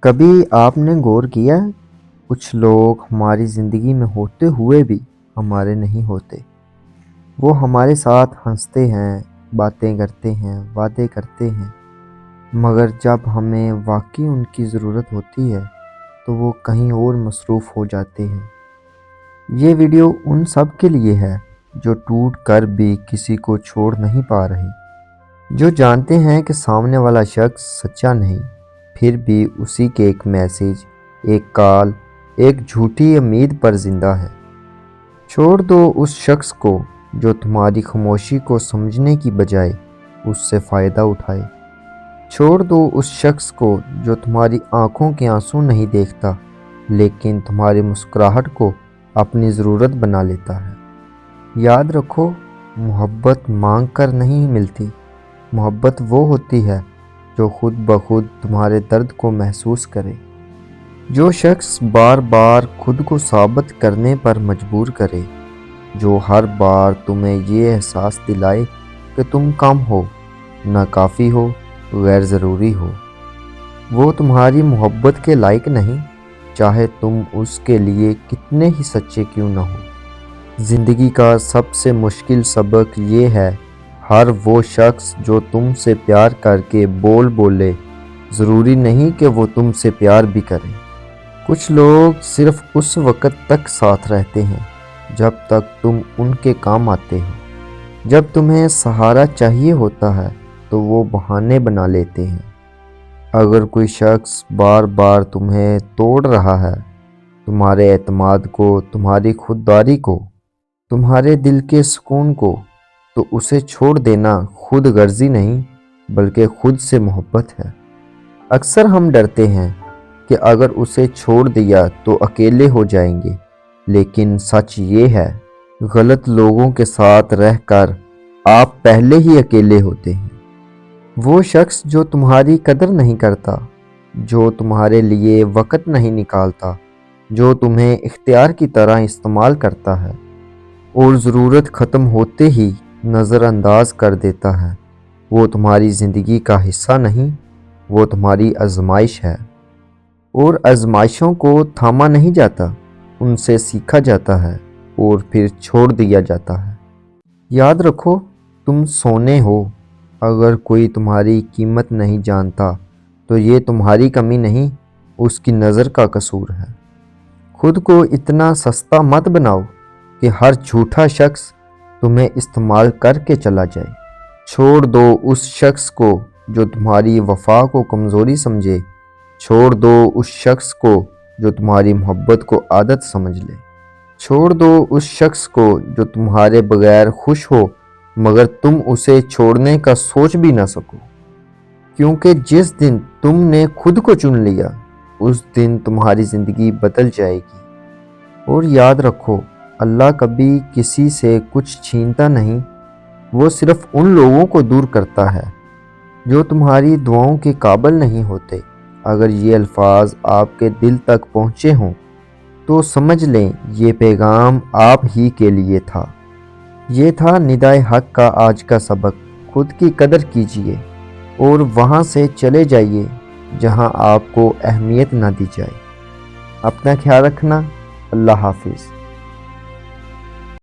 کبھی آپ نے غور کیا ہے کچھ لوگ ہماری زندگی میں ہوتے ہوئے بھی ہمارے نہیں ہوتے۔ وہ ہمارے ساتھ ہنستے ہیں، باتیں کرتے ہیں، وعدے کرتے ہیں، مگر جب ہمیں واقعی ان کی ضرورت ہوتی ہے تو وہ کہیں اور مصروف ہو جاتے ہیں۔ یہ ویڈیو ان سب کے لیے ہے جو ٹوٹ کر بھی کسی کو چھوڑ نہیں پا رہے، جو جانتے ہیں کہ سامنے والا شخص سچا نہیں، پھر بھی اسی کے ایک میسج، ایک کال، ایک جھوٹی امید پر زندہ ہے۔ چھوڑ دو اس شخص کو جو تمہاری خاموشی کو سمجھنے کی بجائے اس سے فائدہ اٹھائے۔ چھوڑ دو اس شخص کو جو تمہاری آنکھوں کے آنسو نہیں دیکھتا لیکن تمہاری مسکراہٹ کو اپنی ضرورت بنا لیتا ہے۔ یاد رکھو، محبت مانگ کر نہیں ملتی، محبت وہ ہوتی ہے جو خود بخود تمہارے درد کو محسوس کرے۔ جو شخص بار بار خود کو ثابت کرنے پر مجبور کرے، جو ہر بار تمہیں یہ احساس دلائے کہ تم کم ہو، ناکافی ہو، غیر ضروری ہو، وہ تمہاری محبت کے لائق نہیں، چاہے تم اس کے لیے کتنے ہی سچے کیوں نہ ہو۔ زندگی کا سب سے مشکل سبق یہ ہے، ہر وہ شخص جو تم سے پیار کر کے بولے، ضروری نہیں کہ وہ تم سے پیار بھی کرے۔ کچھ لوگ صرف اس وقت تک ساتھ رہتے ہیں جب تک تم ان کے کام آتے ہو۔ جب تمہیں سہارا چاہیے ہوتا ہے تو وہ بہانے بنا لیتے ہیں۔ اگر کوئی شخص بار بار تمہیں توڑ رہا ہے، تمہارے اعتماد کو، تمہاری خودداری کو، تمہارے دل کے سکون کو، تو اسے چھوڑ دینا خود غرضی نہیں بلکہ خود سے محبت ہے۔ اکثر ہم ڈرتے ہیں کہ اگر اسے چھوڑ دیا تو اکیلے ہو جائیں گے، لیکن سچ یہ ہے، غلط لوگوں کے ساتھ رہ کر آپ پہلے ہی اکیلے ہوتے ہیں۔ وہ شخص جو تمہاری قدر نہیں کرتا، جو تمہارے لیے وقت نہیں نکالتا، جو تمہیں اختیار کی طرح استعمال کرتا ہے اور ضرورت ختم ہوتے ہی نظر انداز کر دیتا ہے، وہ تمہاری زندگی کا حصہ نہیں، وہ تمہاری آزمائش ہے۔ اور آزمائشوں کو تھاما نہیں جاتا، ان سے سیکھا جاتا ہے اور پھر چھوڑ دیا جاتا ہے۔ یاد رکھو، تم سونے ہو۔ اگر کوئی تمہاری قیمت نہیں جانتا تو یہ تمہاری کمی نہیں، اس کی نظر کا قصور ہے۔ خود کو اتنا سستا مت بناؤ کہ ہر جھوٹا شخص تمہیں استعمال کر کے چلا جائے۔ چھوڑ دو اس شخص کو جو تمہاری وفا کو کمزوری سمجھے۔ چھوڑ دو اس شخص کو جو تمہاری محبت کو عادت سمجھ لے۔ چھوڑ دو اس شخص کو جو تمہارے بغیر خوش ہو مگر تم اسے چھوڑنے کا سوچ بھی نہ سکو، کیونکہ جس دن تم نے خود کو چن لیا اس دن تمہاری زندگی بدل جائے گی۔ اور یاد رکھو، اللہ کبھی کسی سے کچھ چھینتا نہیں، وہ صرف ان لوگوں کو دور کرتا ہے جو تمہاری دعاؤں کے قابل نہیں ہوتے۔ اگر یہ الفاظ آپ کے دل تک پہنچے ہوں تو سمجھ لیں یہ پیغام آپ ہی کے لیے تھا۔ یہ تھا ندائے حق کا آج کا سبق۔ خود کی قدر کیجیے اور وہاں سے چلے جائیے جہاں آپ کو اہمیت نہ دی جائے۔ اپنا خیال رکھنا۔ اللہ حافظ۔